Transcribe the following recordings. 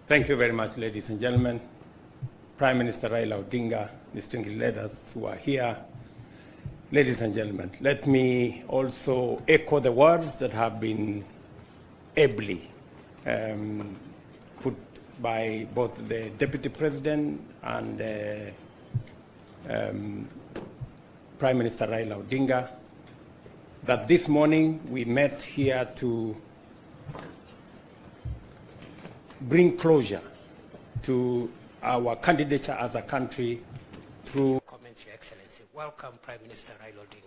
Thank you very much, ladies and gentlemen. Prime Minister Raila'S, distinguished leaders who are here. Ladies and gentlemen, let me also echo the words that have been ably put by both the Deputy President and Prime Minister Raila'S, that this morning we met here to bring closure to our candidature as a country through comments, Your Excellency. Welcome, Prime Minister Raila'S.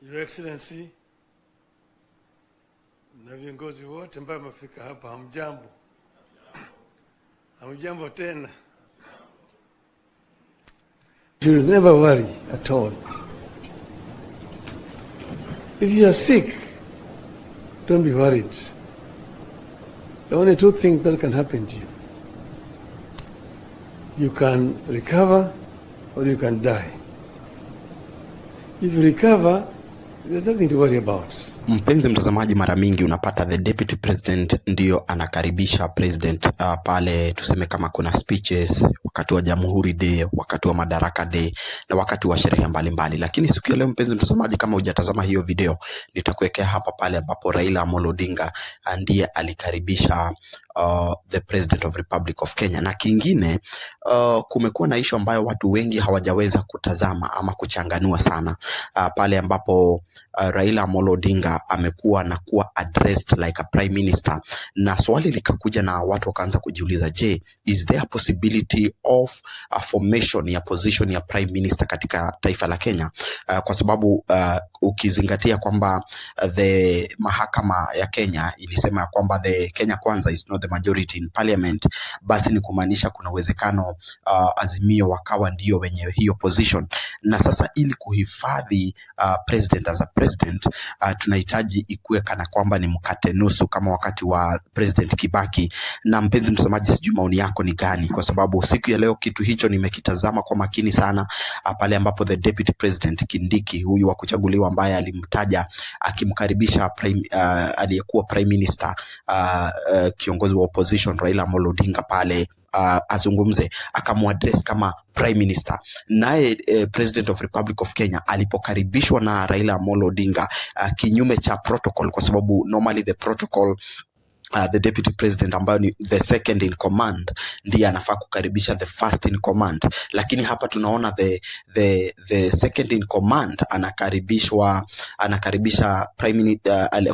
Your Excellency, na viongozi wote ambao wamefika hapa, hamjambo. Hamjambo tena. You should never worry at all. If you are sick, don't be worried. There are only two things that can happen to you. You can recover or you can die. If you recover, there's nothing to worry about. Mpenzi mtazamaji, mara mingi unapata the deputy president ndio anakaribisha president pale tuseme kama kuna speeches wakati wa Jamhuri Day, wakati wa Madaraka Day na wakati wa sherehe mbalimbali. Lakini siku ya leo mpenzi mtazamaji, kama hujatazama hiyo video, nitakuwekea hapa pale ambapo Raila'S ndiye alikaribisha the President of Republic of Kenya. Na kingine kumekuwa na issue ambayo watu wengi hawajaweza kutazama ama kuchanganua sana pale ambapo Raila'S amekuwa na kuwa addressed like a prime minister, na swali likakuja na watu wakaanza kujiuliza, je, is there a possibility of a formation ya position ya prime minister katika taifa la Kenya? Kwa sababu ukizingatia kwamba the mahakama ya Kenya ilisema kwamba the Kenya Kwanza is not the majority in parliament, basi ni kumaanisha kuna uwezekano Azimio wakawa ndio wenye hiyo position. Na sasa ili kuhifadhi president as a president, tunahitaji ikuwe kana kwamba ni mkate nusu kama wakati wa President Kibaki. Na mpenzi mtazamaji, sijui maoni yako ni gani, kwa sababu siku ya leo kitu hicho nimekitazama kwa makini sana pale ambapo the deputy president Kindiki, huyu wa kuchaguliwa ambaye alimtaja akimkaribisha aliyekuwa prime minister kiongozi wa opposition Raila'S pale azungumze, akamuaddress kama prime minister. Naye President of Republic of Kenya alipokaribishwa na Raila'S kinyume cha protocol, kwa sababu normally the protocol the deputy president ambayo ni the second in command ndiye anafaa kukaribisha the first in command, lakini hapa tunaona the second in command anakaribisha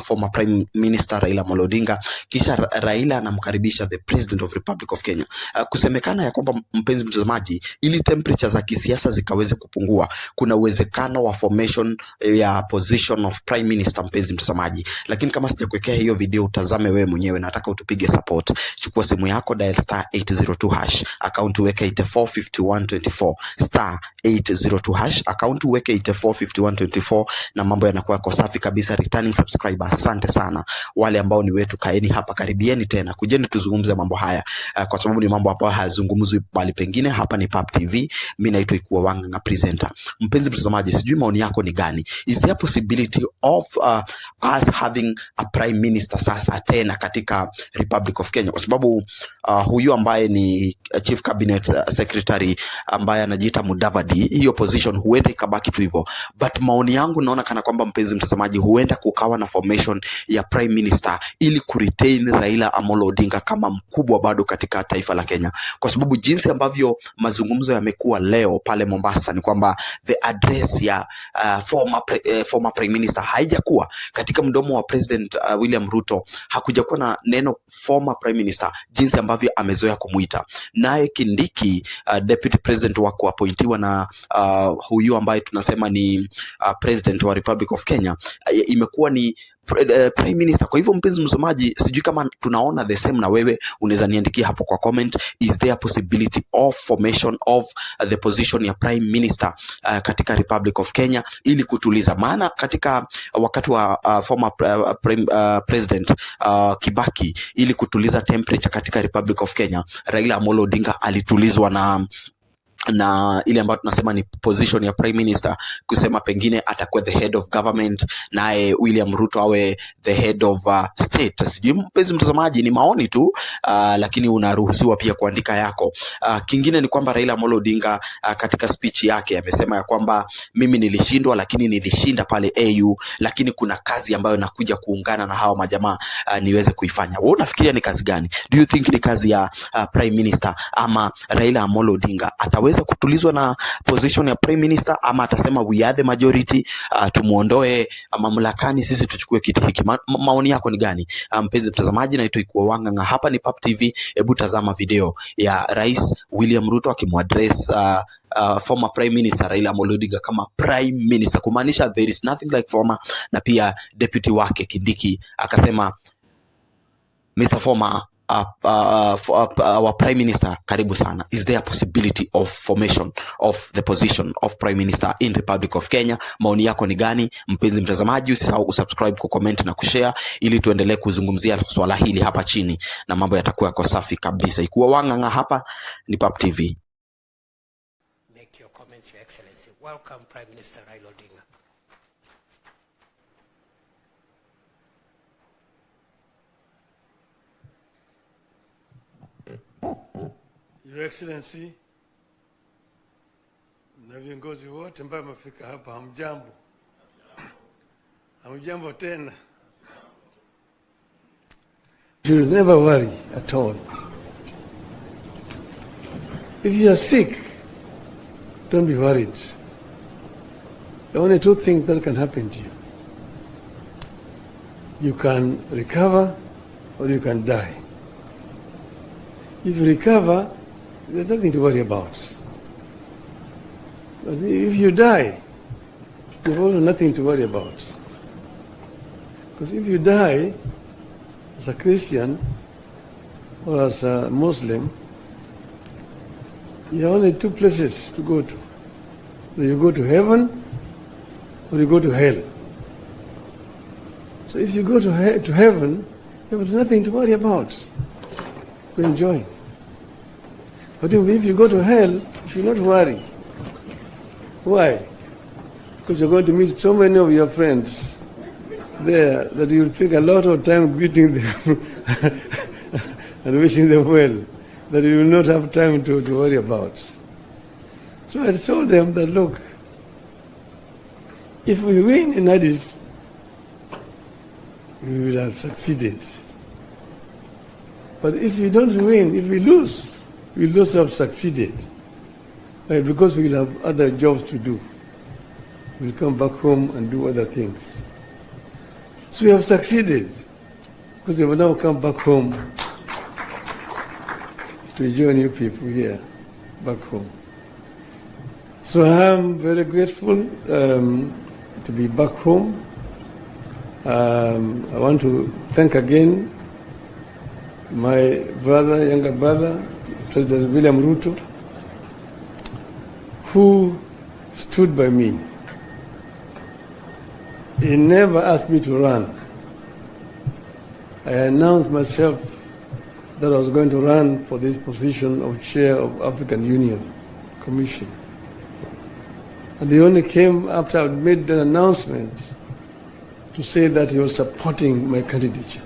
former prime minister Raila'S, kisha Raila anamkaribisha the president of Republic of Kenya. Kusemekana ya kwamba mpenzi mtazamaji, ili temperature za kisiasa zikaweze kupungua, kuna uwezekano wa formation ya position of prime minister, mpenzi mtazamaji. Lakini kama sijakuwekea hiyo video, utazame wewe mwenyewe, nataka utupige support. Chukua simu yako, dial *802#, account weke 845124 *802#, account weke 845124, na mambo yanakuwa kwa safi kabisa. Returning subscriber, asante sana. Wale ambao ni wetu, kaeni hapa, karibieni tena, kujeni tuzungumze mambo haya, kwa sababu ni mambo ambayo hayazungumzwi bali pengine. Hapa ni Pap TV, mimi naitwa Ikuwa Wanga presenter. Mpenzi mtazamaji, sijui maoni yako ni gani? Is there a possibility of us having a prime minister sasa tena katika Republic of Kenya? Kwa sababu huyu ambaye ni chief cabinet secretary ambaye anajiita Mudavadi, hiyo position huenda ikabaki tu hivyo. But maoni yangu naona kana kwamba mpenzi mtazamaji, huenda kukawa na formation ya prime minister ili kuretain Raila'S kama mkubwa bado katika taifa la Kenya, kwa sababu jinsi ambavyo mazungumzo yamekuwa leo pale Mombasa ni kwamba the address ya former prime minister haijakuwa katika mdomo wa President William Ruto. Hakuja kuwa na neno former prime minister jinsi ambavyo amezoea kumuita. Naye Kindiki, deputy president wa kuappointiwa na huyu ambaye tunasema ni president wa Republic of Kenya, imekuwa ni prime minister. Kwa hivyo mpenzi msomaji, sijui kama tunaona the same na wewe, unaweza niandikia hapo kwa comment, is there a possibility of formation of the position ya prime minister katika Republic of Kenya ili kutuliza? Maana katika wakati wa former president Kibaki, ili kutuliza temperature katika Republic of Kenya, Raila'S alitulizwa na na ile ambayo tunasema ni position ya prime minister, kusema pengine atakuwa the head of government, naye William Ruto awe the head of state. Sijui mpenzi mtazamaji, ni maoni tu, lakini unaruhusiwa pia kuandika yako. Kingine ni kwamba Raila Amolo Odinga katika speech yake amesema ya kwamba mimi nilishindwa, lakini nilishinda pale AU, lakini kuna kazi ambayo nakuja kuungana na hawa majamaa niweze kuifanya. Wewe unafikiria ni kazi gani? Do you think ni kazi ya prime minister, ama Raila Amolo Odinga ataweza kutulizwa na position ya prime minister, ama atasema we are the majority, tumuondoe mamlakani, sisi tuchukue kiti hiki? Maoni yako ni gani mpenzi mtazamaji? Naitwa Ikuwa Wanganga, hapa ni Pap TV. Hebu tazama video ya Rais William Ruto akimuaddress former prime minister Raila Amolo Odinga kama prime minister, kumaanisha there is nothing like former, na pia deputy wake Kindiki akasema Mr. Former our prime minister, karibu sana. Is there a possibility of formation of the position of prime minister in Republic of Kenya? Maoni yako ni gani mpenzi mtazamaji? Usisahau kusubscribe, kucomment na kushare ili tuendelee kuzungumzia swala hili hapa chini na mambo yatakuwa yako safi kabisa. Ikuwa Wanganga, hapa ni Pap TV. Make your comments, Your Excellency. Welcome, Prime Minister Raila Odinga. Your Excellency na viongozi wote ambao wamefika hapa, hamjambo. Hamjambo tena. You should never worry at all. If you are sick, don't be worried. There are only two things that can happen to you. You can recover or you can die. If you recover, there's nothing to worry about. But if you die, there's also nothing to worry about. Because if you die as a Christian or as a Muslim, you have only two places to go to. Either you go to heaven or you go to hell. So if you go to heaven, you have nothing to worry about. You enjoy. But if you go to hell, you should not worry. Why? Because you're going to meet so many of your friends there that you'll take a lot of time greeting them and wishing them well, that you will not have time to worry about. So I told them that, look, if we win in Addis, we will have succeeded. But if we don't win, if we lose, we will also have succeeded. Right? Because we will have other jobs to do. We'll come back home and do other things. So we have succeeded because we will now come back home to join you people here, back home. So I am very grateful to be back home. I want to thank again my brother, younger brother, President William Ruto, who stood by me. He never asked me to run. I announced myself that I was going to run for this position of chair of African Union Commission. And he only came after I made the announcement to say that he was supporting my candidature.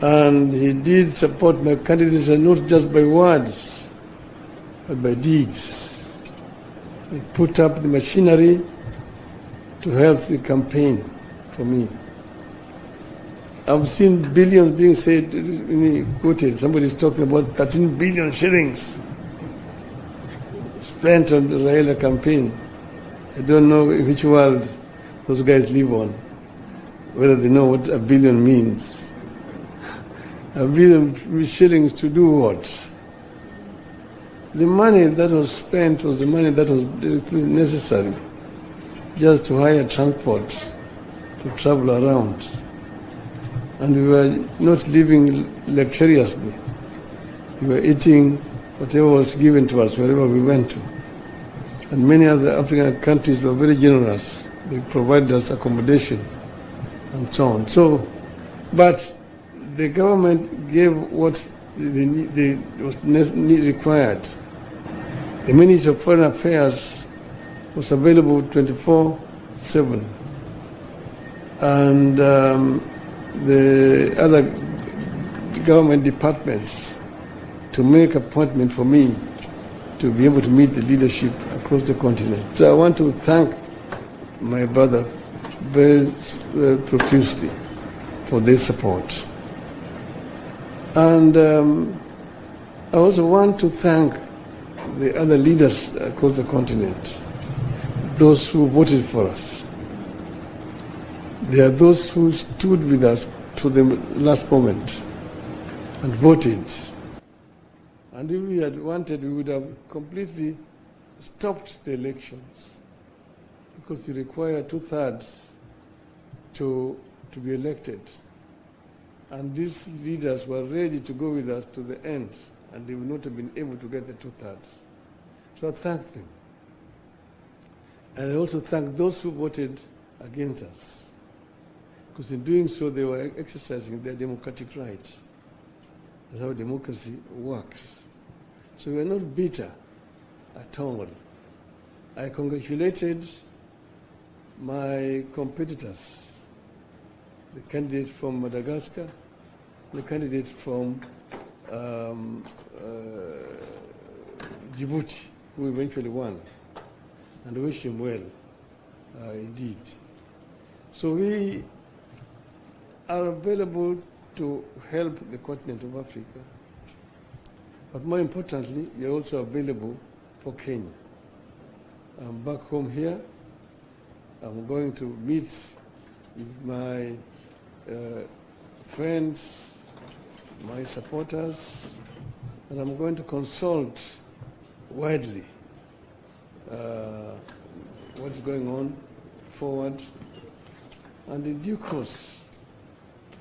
And he did support my candidature not just by words, but by deeds. He put up the machinery to help the campaign for me. I've seen billions being said, quoted. Somebody's talking about 13 billion shillings spent on the Raila campaign. I don't know in which world those guys live on, whether they know what a billion means. A billion shillings to do what? The money that was spent was the money that was necessary just to hire transport to travel around. And we were not living luxuriously. We were eating whatever was given to us wherever we went to. And many other African countries were very generous. They provided us accommodation and so on. So, but the government gave what required. The Ministry of Foreign Affairs was available 24/7. And the other government departments to make appointment for me to be able to meet the leadership across the continent. So I want to thank my brother very profusely for their support. And I also want to thank the other leaders across the continent, those who voted for us. There are those who stood with us to the last moment and voted. And if we had wanted, we would have completely stopped the elections, because you require 2/3 to be elected. And these leaders were ready to go with us to the end, and they would not have been able to get the 2/3. So I thank them. And I also thank those who voted against us, because in doing so they were exercising their democratic rights. That's how democracy works. So we are not bitter at all. I congratulated my competitors, the candidate from Madagascar, the candidate from Djibouti, who eventually won, and wish him well, indeed. So we are available to help the continent of Africa, but more importantly, we are also available for Kenya. I'm back home here. I'm going to meet with my friends, my supporters, and I'm going to consult widely what's going on forward. And in due course,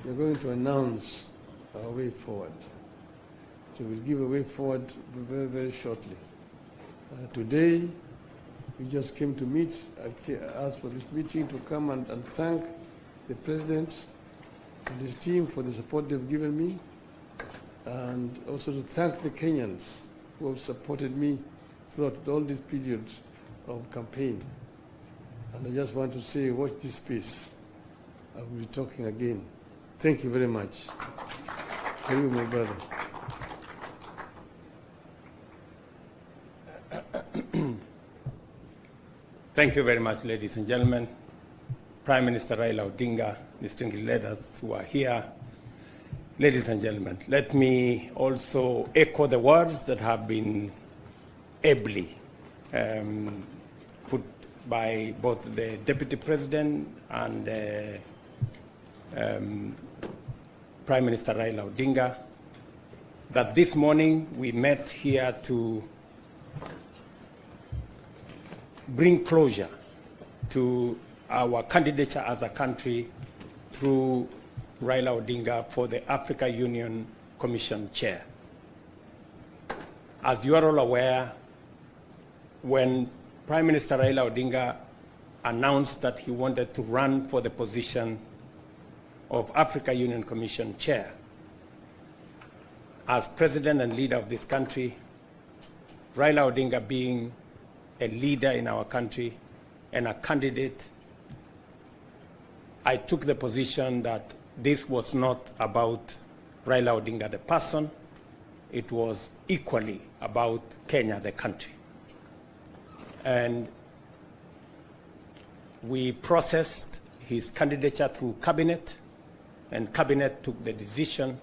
we're going to announce our way forward. So we'll give a way forward very, very shortly. Today, we just came to meet. I asked for this meeting to come and thank the President and his team for the support they've given me, and also to thank the Kenyans who have supported me throughout all this period of campaign. And I just want to say, watch this space. I will be talking again. Thank you very much. Thank you, my brother. Thank you very much, ladies and gentlemen. Prime Minister Raila Odinga, distinguished leaders who are here. Ladies and gentlemen, let me also echo the words that have been ably put by both the Deputy President and Prime Minister Raila Odinga, that this morning we met here to bring closure to our candidature as a country through Raila Odinga for the Africa Union Commission Chair. As you are all aware, when Prime Minister Raila Odinga announced that he wanted to run for the position of Africa Union Commission Chair, as President and leader of this country, Raila Odinga being a leader in our country and a candidate, I took the position that this was not about Raila Odinga the person, it was equally about Kenya the country. And we processed his candidature through cabinet, and cabinet took the decision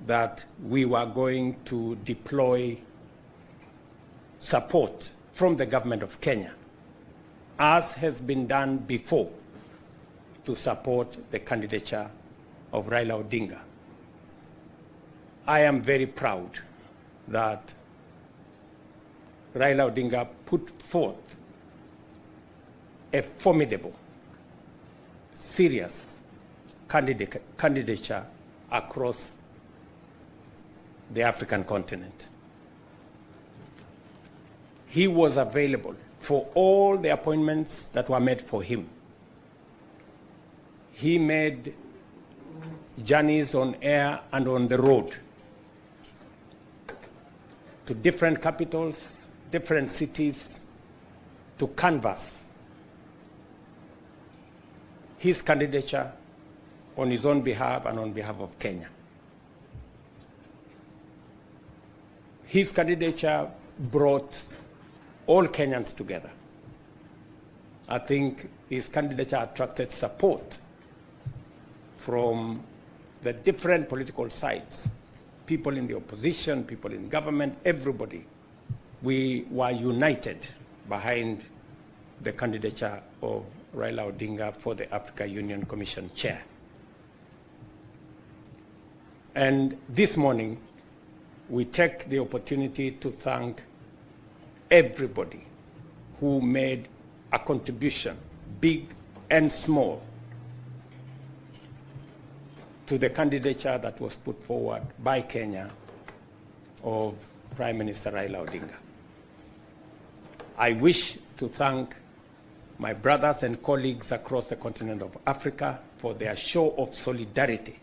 that we were going to deploy support from the government of Kenya, as has been done before, to support the candidature of Raila Odinga. I am very proud that Raila Odinga put forth a formidable, serious candidature across the African continent. He was available for all the appointments that were made for him. He made journeys on air and on the road to different capitals, different cities, to canvass his candidature on his own behalf and on behalf of Kenya. His candidature brought all Kenyans together. I think his candidature attracted support from the different political sides, people in the opposition, people in government, everybody. We were united behind the candidature of Raila Odinga for the Africa Union Commission chair. And this morning, we take the opportunity to thank everybody who made a contribution, big and small, to the candidature that was put forward by Kenya of Prime Minister Raila Odinga. I wish to thank my brothers and colleagues across the continent of Africa for their show of solidarity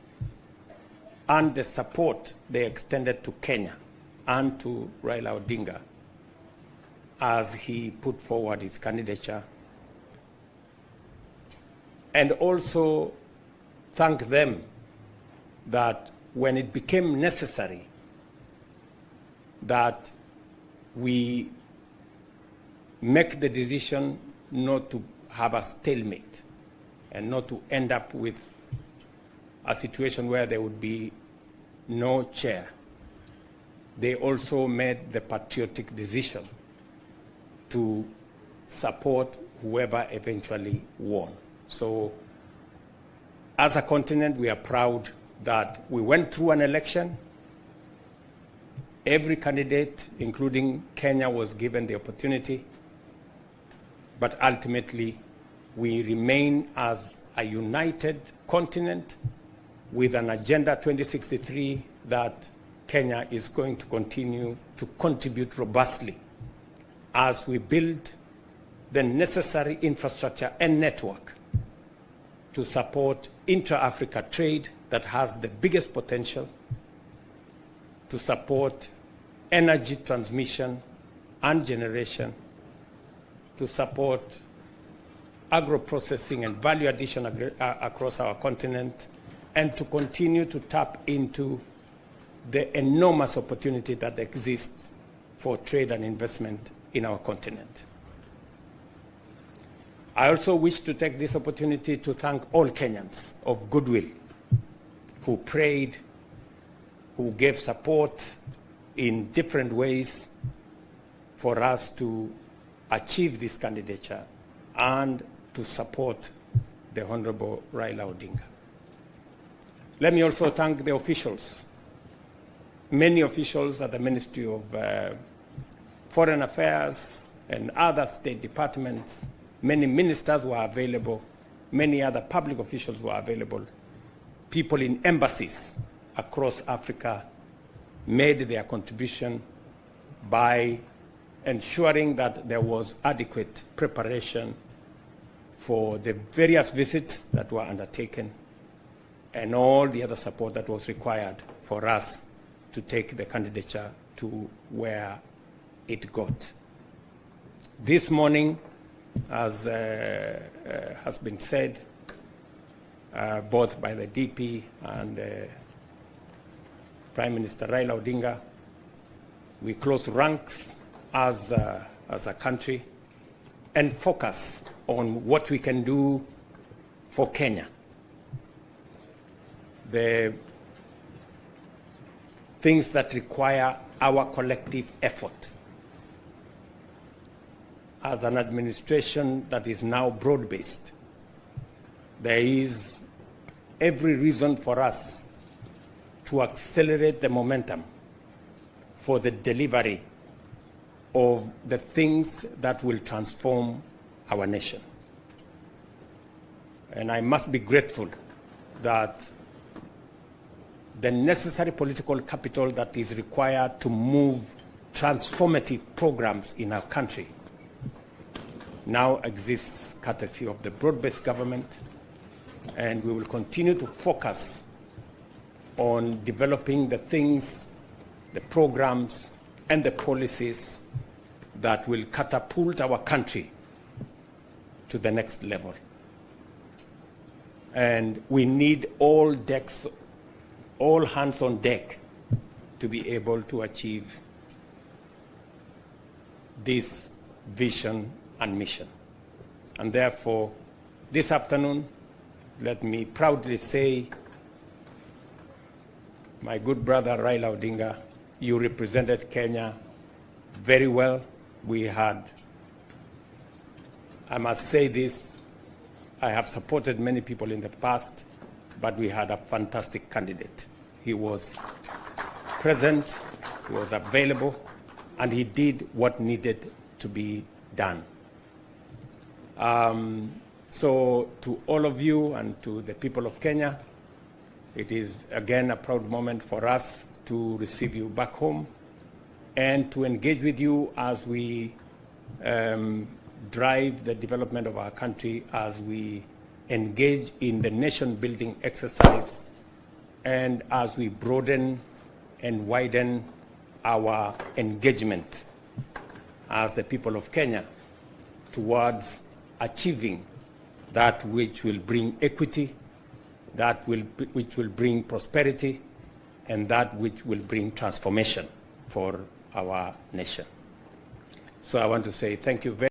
and the support they extended to Kenya and to Raila Odinga as he put forward his candidature. And also thank them that when it became necessary that we make the decision not to have a stalemate and not to end up with a situation where there would be no chair, they also made the patriotic decision to support whoever eventually won. So as a continent, we are proud that we went through an election. Every candidate, including Kenya, was given the opportunity, but ultimately we remain as a united continent with an Agenda 2063 that Kenya is going to continue to contribute robustly as we build the necessary infrastructure and network to support intra-Africa trade that has the biggest potential, to support energy transmission and generation, to support agro-processing and value addition across our continent, and to continue to tap into the enormous opportunity that exists for trade and investment in our continent. I also wish to take this opportunity to thank all Kenyans of goodwill who prayed, who gave support in different ways for us to achieve this candidature and to support the Honorable Raila Odinga. Let me also thank the officials, many officials at the Ministry of Foreign Affairs and other state departments. Many ministers were available, many other public officials were available. People in embassies across Africa made their contribution by ensuring that there was adequate preparation for the various visits that were undertaken and all the other support that was required for us to take the candidature to where it got. This morning, as has been said, both by the DP and Prime Minister Raila Odinga, we close ranks as a country and focus on what we can do for Kenya. The things that require our collective effort as an administration that is now broad-based. There is every reason for us to accelerate the momentum for the delivery of the things that will transform our nation. And I must be grateful that the necessary political capital that is required to move transformative programs in our country now exists courtesy of the broad-based government, and we will continue to focus on developing the things, the programs and the policies that will catapult our country to the next level. And we need all hands on deck to be able to achieve this vision and mission. And therefore, this afternoon, let me proudly say, my good brother Raila Odinga, you represented Kenya very well. We had, I must say this, I have supported many people in the past, but we had a fantastic candidate. He was present, he was available, and he did what needed to be done. So to all of you and to the people of Kenya, it is again a proud moment for us to receive you back home and to engage with you as we drive the development of our country, as we engage in the nation-building exercise, and as we broaden and widen our engagement as the people of Kenya towards achieving that which will bring equity, which will bring prosperity, and that which will bring transformation for our nation. So I want to say thank you very much.